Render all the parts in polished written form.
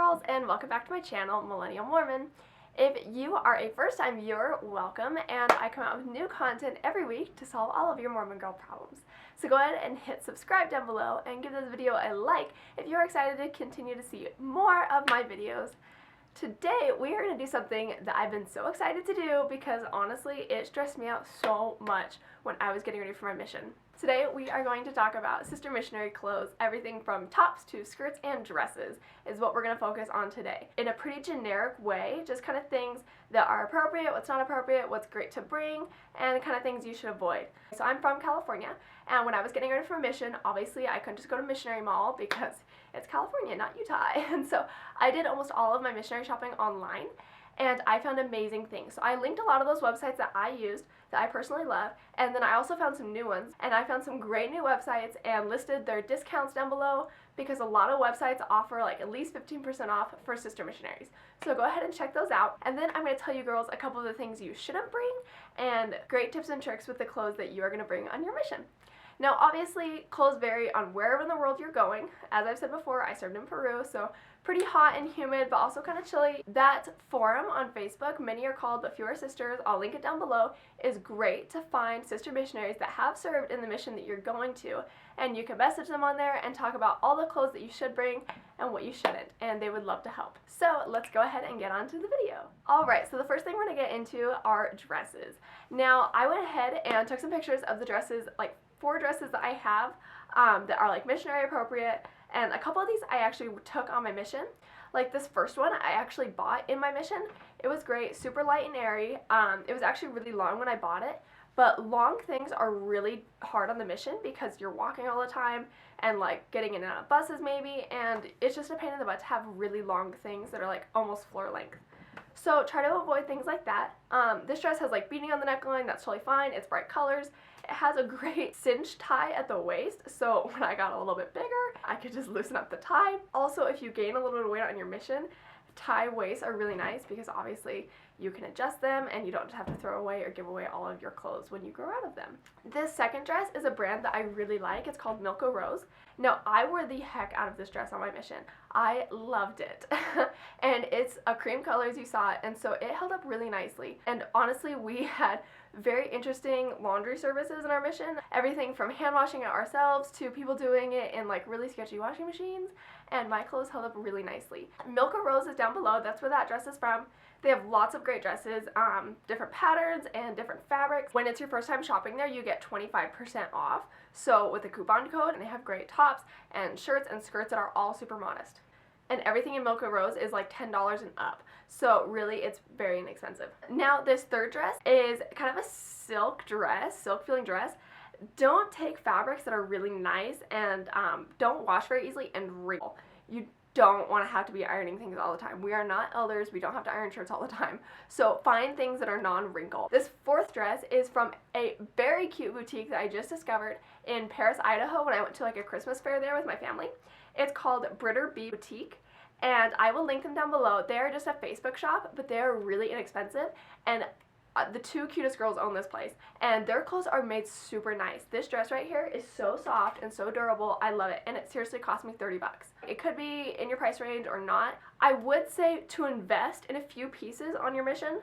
girls, and welcome back to my channel, Millennial Mormon. If you are a first-time viewer, welcome, and I come out with new content every week to solve all of your Mormon girl problems. So go ahead and hit subscribe down below and give this video a like if you're excited to continue to see more of my videos. Today we are going to do something that I've been so excited to do because honestly it stressed me out so much when I was getting ready for my mission. Today we are going to talk about Sister Missionary clothes. Everything from tops to skirts and dresses is what we're going to focus on today. In a pretty generic way, just kind of things that are appropriate, what's not appropriate, what's great to bring, and kind of things you should avoid. So I'm from California, and when I was getting ready for a mission, obviously I couldn't just go to Missionary Mall because it's California, not Utah. And so I did almost all of my missionary shopping online, and I found amazing things. So I linked a lot of those websites that I used, that I personally love, and then I also found some new ones, and I found some great new websites and listed their discounts down below because a lot of websites offer like at least 15% off for Sister Missionaries. So go ahead and check those out, and then I'm going to tell you girls a couple of the things you shouldn't bring and great tips and tricks with the clothes that you are going to bring on your mission. Now obviously clothes vary on wherever in the world you're going. As I've said before, I served in Peru, so pretty hot and humid, but also kind of chilly. That forum on Facebook, many are called but few are sisters, I'll link it down below, is great to find sister missionaries that have served in the mission that you're going to, and you can message them on there and talk about all the clothes that you should bring and what you shouldn't, and they would love to help. So let's go ahead and get on to the video. Alright, so the first thing we're going to get into are dresses. Now I went ahead and took some pictures of the dresses, like 4 dresses that I have that are like missionary appropriate, and a couple of these I actually took on my mission. Like this first one I actually bought in my mission. It was great, super light and airy. It was actually really long when I bought it, but long things are really hard on the mission because you're walking all the time and like getting in and out of buses maybe, and it's just a pain in the butt to have really long things that are like almost floor length. So try to avoid things like that. This dress has like beading on the neckline, that's totally fine. It's bright colors. It has a great cinch tie at the waist, so when I got a little bit bigger, I could just loosen up the tie. Also, if you gain a little bit of weight on your mission, tie waists are really nice because obviously you can adjust them and you don't have to throw away or give away all of your clothes when you grow out of them. This second dress is a brand that I really like. It's called miLkarose. Now, I wore the heck out of this dress on my mission. I loved it. And it's a cream color as you saw it, and so it held up really nicely. And honestly, we had very interesting laundry services in our mission. Everything from hand washing it ourselves to people doing it in like really sketchy washing machines, and my clothes held up really nicely. miLkarose is down below. That's where that dress is from. They have lots of great dresses, different patterns and different fabrics. When it's your first time shopping there, you get 25% off. So with a coupon code, and they have great tops and shirts and skirts that are all super modest. And everything in miLkarose is like $10 and up. So really it's very inexpensive. Now this third dress is kind of a silk feeling dress. Don't take fabrics that are really nice and don't wash very easily and wrinkle. You don't want to have to be ironing things all the time. We are not elders, we don't have to iron shirts all the time. So find things that are non-wrinkle. This fourth dress is from a very cute boutique that I just discovered in Paris, Idaho when I went to like a Christmas fair there with my family. It's called Britter Bee Boutique, and I will link them down below. They're just a Facebook shop, but they're really inexpensive, and the 2 cutest girls own this place, and their clothes are made super nice. This dress right here is so soft and so durable. I love it, and it seriously cost me 30 bucks. It could be in your price range or not. I would say to invest in a few pieces on your mission,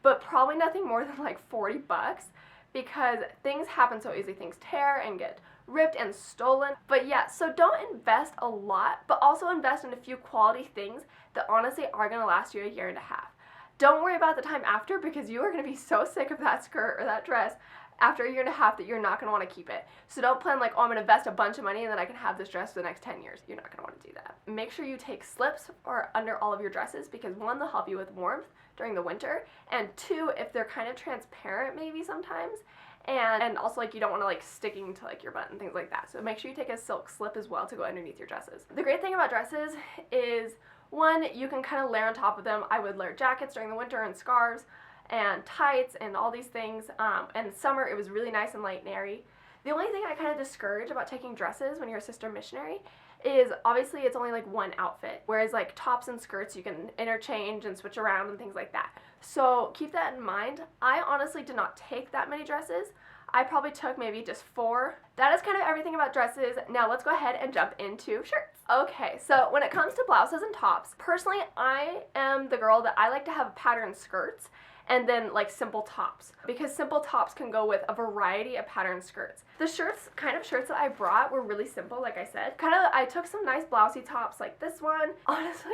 but probably nothing more than like 40 bucks because things happen so easily. Things tear and get ripped and stolen. But yeah, so don't invest a lot, but also invest in a few quality things that honestly are going to last you a year and a half. Don't worry about the time after because you are going to be so sick of that skirt or that dress after a year and a half that you're not going to want to keep it. So don't plan like, oh, I'm going to invest a bunch of money and then I can have this dress for the next 10 years. You're not going to want to do that. Make sure you take slips or under all of your dresses because 1, they'll help you with warmth during the winter, and 2, if they're kind of transparent maybe sometimes, and also like you don't want to like sticking to like your butt and things like that. So make sure you take a silk slip as well to go underneath your dresses. The great thing about dresses is 1, you can kind of layer on top of them. I would layer jackets during the winter and scarves and tights and all these things. And summer it was really nice and light and airy. The only thing I kind of discourage about taking dresses when you're a sister missionary is obviously it's only like 1 outfit, whereas like tops and skirts you can interchange and switch around and things like that. So keep that in mind. I honestly did not take that many dresses. I probably took maybe just 4. That is kind of everything about dresses. Now let's go ahead and jump into shirts. Okay, so when it comes to blouses and tops, personally, I am the girl that I like to have patterned skirts and then like simple tops, because simple tops can go with a variety of patterned skirts. The kind of shirts that I brought were really simple, like I said. I took some nice blousey tops like this one. Honestly,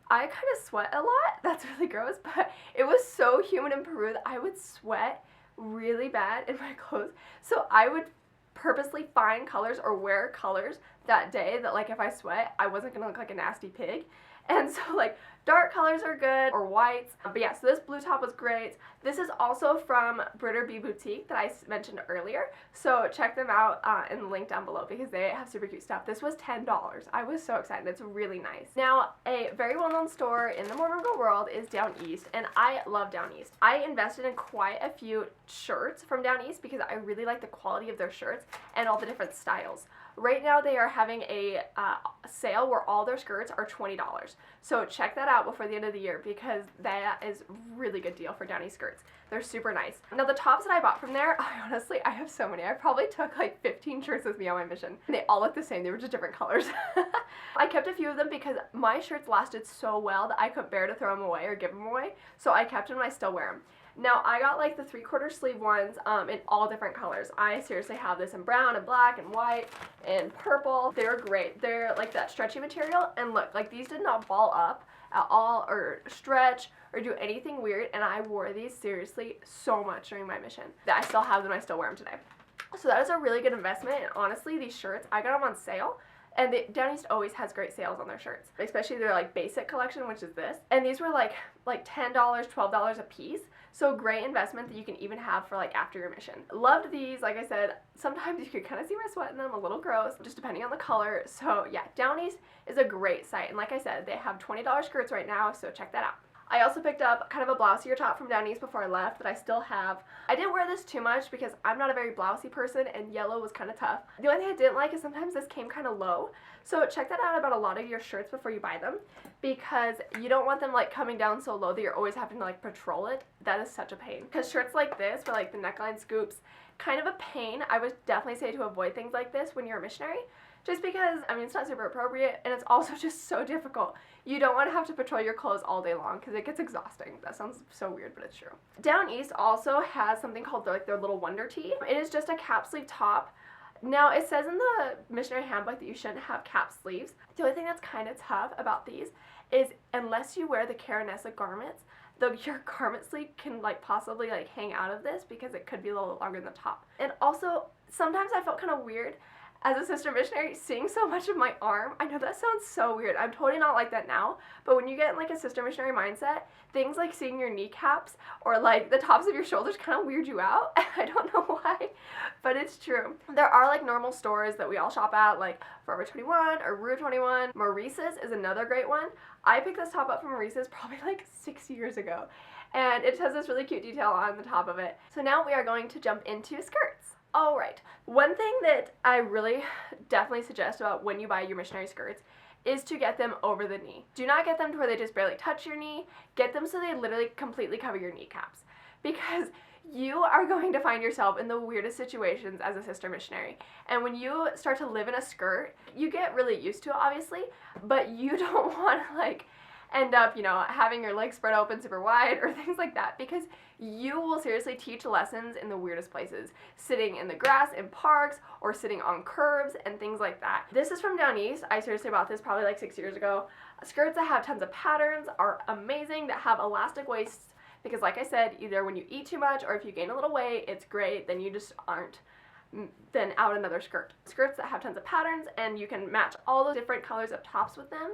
I kind of sweat a lot. That's really gross, but it was so humid in Peru that I would sweat really bad in my clothes. So I would purposely find colors or wear colors that day that, like, if I sweat, I wasn't gonna look like a nasty pig. And so, like, dark colors are good, or whites. But yeah, so this blue top was great. This is also from Britter Bee Boutique that I mentioned earlier. So check them out in the link down below because they have super cute stuff. This was $10. I was so excited. It's really nice. Now, a very well-known store in the Mormon Girl world is Down East, and I love Down East. I invested in quite a few shirts from Down East because I really like the quality of their shirts and all the different styles. Right now they are having a sale where all their skirts are $20. So check that out before the end of the year because that is a really good deal for Down East skirts. They're super nice. Now the tops that I bought from there, I have so many. I probably took like 15 shirts with me on my mission. And they all look the same. They were just different colors. I kept a few of them because my shirts lasted so well that I couldn't bear to throw them away or give them away. So I kept them and I still wear them. Now, I got like the 3/4 sleeve ones in all different colors. I seriously have this in brown and black and white and purple. They're great. They're like that stretchy material. And look, like these did not ball up at all or stretch or do anything weird. And I wore these seriously so much during my mission that I still have them. I still wear them today. So that is a really good investment. And honestly, these shirts, I got them on sale. And Down East always has great sales on their shirts, especially their like basic collection, which is this. And these were like $10, $12 a piece. So great investment that you can even have for like after your mission. Loved these. Like I said, sometimes you could kind of see my sweat in them, a little gross, just depending on the color. So yeah, Down East is a great site. And like I said, they have $20 skirts right now, so check that out. I also picked up kind of a blousier top from Down East before I left that I still have. I didn't wear this too much because I'm not a very blousy person and yellow was kind of tough. The only thing I didn't like is sometimes this came kind of low. So check that out about a lot of your shirts before you buy them because you don't want them like coming down so low that you're always having to like patrol it. That is such a pain. Because shirts like this where like the neckline scoops, kind of a pain. I would definitely say to avoid things like this when you're a missionary. Just because, I mean, it's not super appropriate, and it's also just so difficult. You don't want to have to patrol your clothes all day long, because it gets exhausting. That sounds so weird, but it's true. Down East also has something called their little Wonder Tee. It is just a cap sleeve top. Now, it says in the missionary handbook that you shouldn't have cap sleeves. The only thing that's kind of tough about these is unless you wear the Karanessa garments, your garment sleeve can like possibly like hang out of this because it could be a little longer than the top. And also, sometimes I felt kind of weird as a sister missionary, seeing so much of my arm. I know that sounds so weird. I'm totally not like that now, but when you get in like a sister missionary mindset, things like seeing your kneecaps or like the tops of your shoulders kind of weird you out. I don't know why, but it's true. There are like normal stores that we all shop at, like Forever 21 or Rue 21. Maurice's is another great one. I picked this top up from Maurice's probably like 6 years ago, and it has this really cute detail on the top of it. So now we are going to jump into skirts. Alright, one thing that I really definitely suggest about when you buy your missionary skirts is to get them over the knee. Do not get them to where they just barely touch your knee. Get them so they literally completely cover your kneecaps. Because you are going to find yourself in the weirdest situations as a sister missionary. And when you start to live in a skirt, you get really used to it obviously, but you don't want to like end up, having your legs spread open super wide or things like that because you will seriously teach lessons in the weirdest places. Sitting in the grass in parks or sitting on curbs and things like that. This is from Down East. I seriously bought this probably like 6 years ago. Skirts that have tons of patterns are amazing, that have elastic waists because like I said, either when you eat too much or if you gain a little weight, it's great, then you just aren't then out another skirt. Skirts that have tons of patterns and you can match all the different colors of tops with them.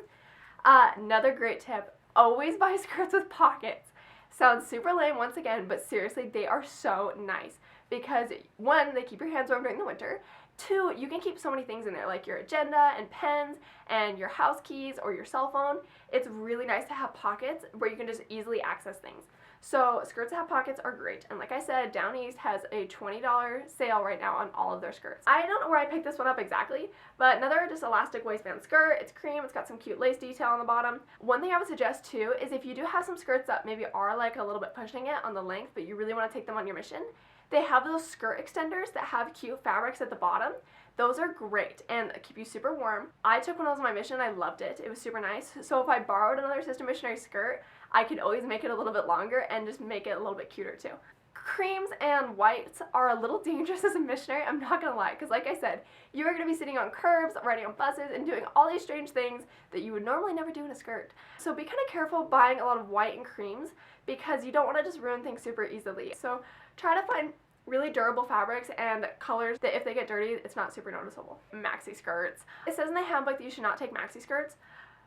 Another great tip, always buy skirts with pockets. Sounds super lame once again, but seriously, they are so nice because one, they keep your hands warm during the winter. Two, you can keep so many things in there like your agenda and pens and your house keys or your cell phone. It's really nice to have pockets where you can just easily access things. So skirts that have pockets are great. And like I said, Down East has a $20 sale right now on all of their skirts. I don't know where I picked this one up exactly, but another just elastic waistband skirt. It's cream. It's got some cute lace detail on the bottom. One thing I would suggest too is if you do have some skirts that maybe are like a little bit pushing it on the length, but you really want to take them on your mission, they have those skirt extenders that have cute fabrics at the bottom Those are great and keep you super warm. I took one of those on my mission and I loved it. It was super nice. So if I borrowed another Sister Missionary skirt, I could always make it a little bit longer and just make it a little bit cuter too. Creams and whites are a little dangerous as a missionary, I'm not gonna lie, because like I said, you are gonna be sitting on curbs, riding on buses, and doing all these strange things that you would normally never do in a skirt. So be kind of careful buying a lot of white and creams because you don't want to just ruin things super easily. So try to find really durable fabrics and colors that if they get dirty, it's not super noticeable. Maxi skirts. It says in the handbook that you should not take maxi skirts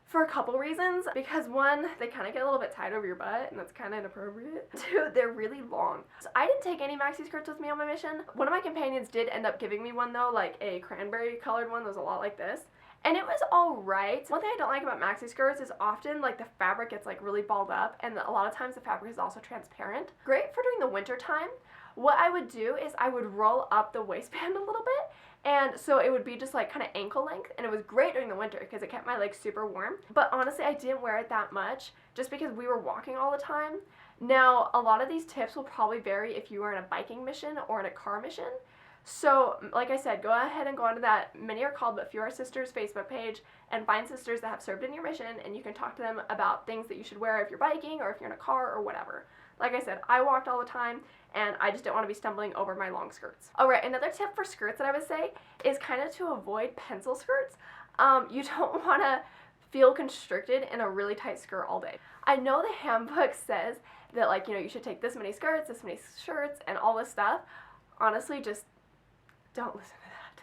for a couple reasons. Because one, they kind of get a little bit tight over your butt, and that's kind of inappropriate. Two, they're really long. So I didn't take any maxi skirts with me on my mission. One of my companions did end up giving me one though, like a cranberry colored one that was a lot like this. And it was alright. One thing I don't like about maxi skirts is often like the fabric gets like really balled up, and a lot of times the fabric is also transparent. Great for during the winter time. What I would do is I would roll up the waistband a little bit, and so it would be just like kind of ankle length, and it was great during the winter because it kept my legs super warm. But honestly, I didn't wear it that much just because we were walking all the time. Now, a lot of these tips will probably vary if you are in a biking mission or in a car mission. So, like I said, go ahead and go onto that Many Are Called But Few Are Sisters Facebook page and find sisters that have served in your mission, and you can talk to them about things that you should wear if you're biking or if you're in a car or whatever. Like I said, I walked all the time, and I just didn't want to be stumbling over my long skirts. Alright, another tip for skirts that I would say is kind of to avoid pencil skirts. You don't want to feel constricted in a really tight skirt all day. I know the handbook says that, like, you know, you should take this many skirts, this many shirts, and all this stuff. Honestly, just don't listen to that.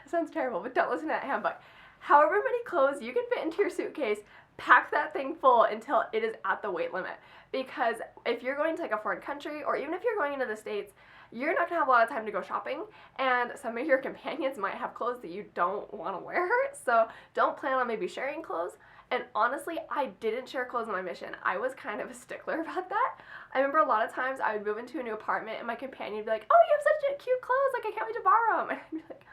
It sounds terrible, but don't listen to that handbook. However many clothes you can fit into your suitcase, pack that thing full until it is at the weight limit. Because if you're going to like a foreign country, or even if you're going into the States, you're not going to have a lot of time to go shopping, and some of your companions might have clothes that you don't want to wear, so don't plan on maybe sharing clothes. And honestly, I didn't share clothes on my mission. I was kind of a stickler about that. I remember a lot of times I would move into a new apartment and my companion would be like, oh, you have such cute clothes, like I can't wait to borrow them. And I'd be like,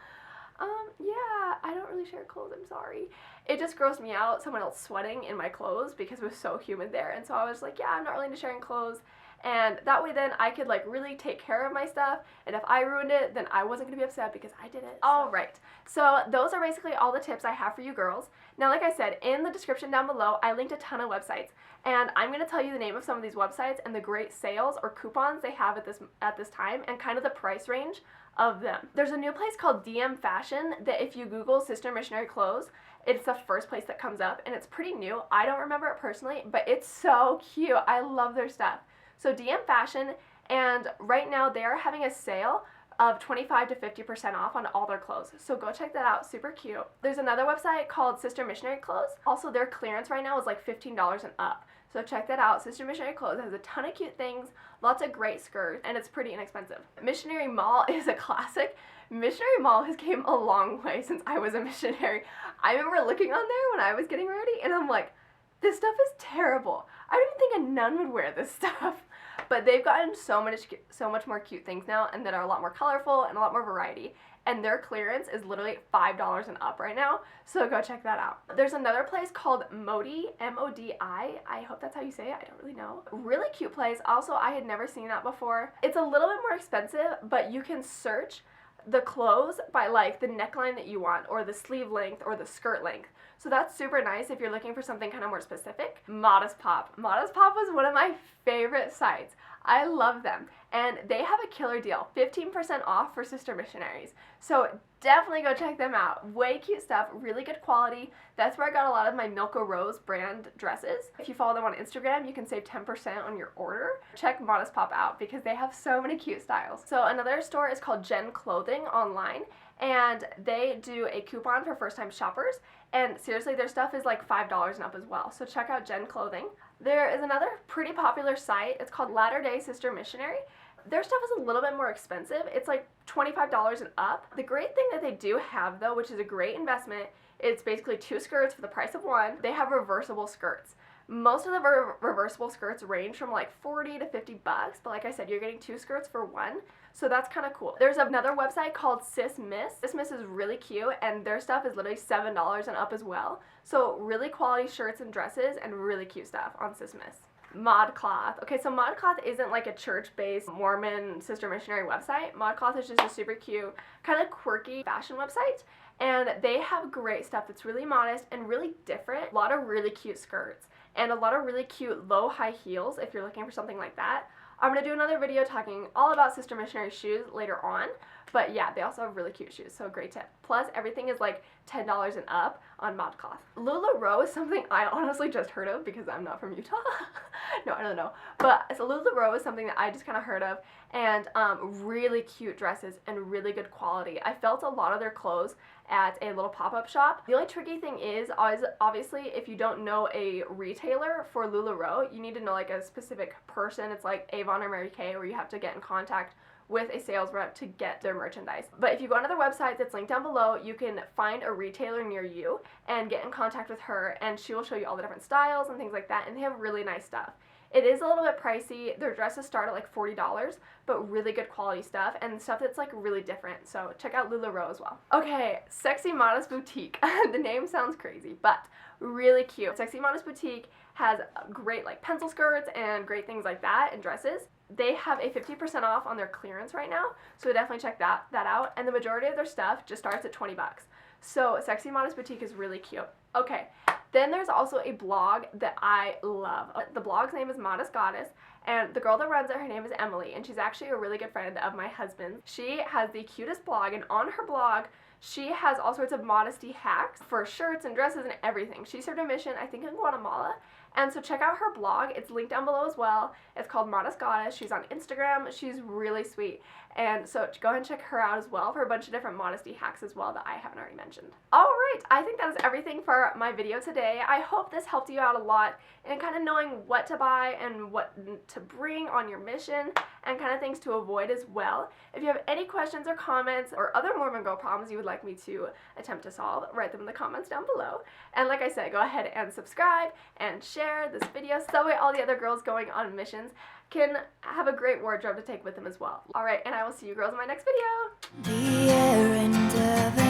yeah, I don't really share clothes, I'm sorry. It just grossed me out, someone else sweating in my clothes because it was so humid there. And so I was like, yeah, I'm not really into sharing clothes. And that way then I could like really take care of my stuff, and if I ruined it, then I wasn't going to be upset because I did it. Alright, so those are basically all the tips I have for you girls. Now, like I said, in the description down below, I linked a ton of websites, and I'm going to tell you the name of some of these websites and the great sales or coupons they have at this time, and kind of the price range of them. There's a new place called DM Fashion that if you Google Sister Missionary Clothes, it's the first place that comes up, and it's pretty new. I don't remember it personally, but it's so cute. I love their stuff. So DM Fashion, and right now they are having a sale of 25 to 50% off on all their clothes. So go check that out, super cute. There's another website called Sister Missionary Clothes. Also, their clearance right now is like $15 and up. So check that out. Sister Missionary Clothes has a ton of cute things, lots of great skirts, and it's pretty inexpensive. Missionary Mall is a classic. Missionary Mall has came a long way since I was a missionary. I remember looking on there when I was getting ready, and I'm like, this stuff is terrible. I don't even think a nun would wear this stuff. But they've gotten so much more cute things now, and that are a lot more colorful and a lot more variety. And their clearance is literally $5 and up right now, so go check that out. There's another place called Modi, M-O-D-I. I hope that's how you say it. I don't really know. Really cute place. Also, I had never seen that before. It's a little bit more expensive, but you can search the clothes by like the neckline that you want, or the sleeve length, or the skirt length. So that's super nice if you're looking for something kind of more specific. Modest Pop. Modest Pop was one of my favorite sites. I love them. And they have a killer deal, 15% off for Sister Missionaries. So definitely go check them out. Way cute stuff, really good quality. That's where I got a lot of my miLkarose brand dresses. If you follow them on Instagram, you can save 10% on your order. Check Modest Pop out because they have so many cute styles. So another store is called Jen Clothing online, and they do a coupon for first-time shoppers. And seriously, their stuff is like $5 and up as well. So check out Jen Clothing. There is another pretty popular site. It's called Latter-day Sister Missionary. Their stuff is a little bit more expensive. It's like $25 and up. The great thing that they do have though, which is a great investment, it's basically 2 skirts for the price of 1. They have reversible skirts. Most of the reversible skirts range from like 40 to 50 bucks, but like I said, you're getting 2 skirts for 1, so that's kind of cool. There's another website called Sis Miss. Sis Miss is really cute, and their stuff is literally $7 and up as well. So really quality shirts and dresses and really cute stuff on Sis Miss. Modcloth. Okay, so Modcloth isn't like a church-based Mormon Sister Missionary website. Modcloth is just a super cute, kind of quirky fashion website, and they have great stuff that's really modest and really different. A lot of really cute skirts and a lot of really cute low high heels if you're looking for something like that. I'm going to do another video talking all about Sister Missionary shoes later on, but yeah, they also have really cute shoes, so great tip. Plus, everything is like $10 and up on Modcloth. Lulu Grove is something I honestly just heard of because I'm not from Utah. No, I don't know. But so Lulu Grove is something that I just kind of heard of, and really cute dresses and really good quality. I felt a lot of their clothes at a little pop-up shop. The only tricky thing is, obviously, if you don't know a retailer for Lulu Grove, you need to know like a specific person. It's like Avon or Mary Kay, where you have to get in contact with a sales rep to get their merchandise. But if you go onto their website that's linked down below, you can find a retailer near you and get in contact with her, and she will show you all the different styles and things like that, and they have really nice stuff. It is a little bit pricey. Their dresses start at like $40, but really good quality stuff and stuff that's like really different. So check out Lulu Grove as well. Okay, Sexy Modest Boutique. The name sounds crazy, but really cute. Sexy Modest Boutique has great like pencil skirts and great things like that and dresses. They have a 50% off on their clearance right now, so definitely check that out. And the majority of their stuff just starts at 20 bucks. So Sexy Modest Boutique is really cute. Okay, then there's also a blog that I love. The blog's name is Modest Goddess, and the girl that runs it, her name is Emily, and she's actually a really good friend of my husband's. She has the cutest blog, and on her blog, she has all sorts of modesty hacks for shirts and dresses and everything. She served a mission, I think, in Guatemala. And so check out her blog. It's linked down below as well. It's called Modest Goddess. She's on Instagram. She's really sweet. And so go ahead and check her out as well for a bunch of different modesty hacks as well that I haven't already mentioned. Alright, I think that is everything for my video today. I hope this helped you out a lot in kind of knowing what to buy and what to bring on your mission and kind of things to avoid as well. If you have any questions or comments or other Mormon Girl problems you would like me to attempt to solve, write them in the comments down below. And like I said, go ahead and subscribe and share this video so that way all the other girls going on missions can have a great wardrobe to take with them as well. Alright, and I will see you girls in my next video. The errand of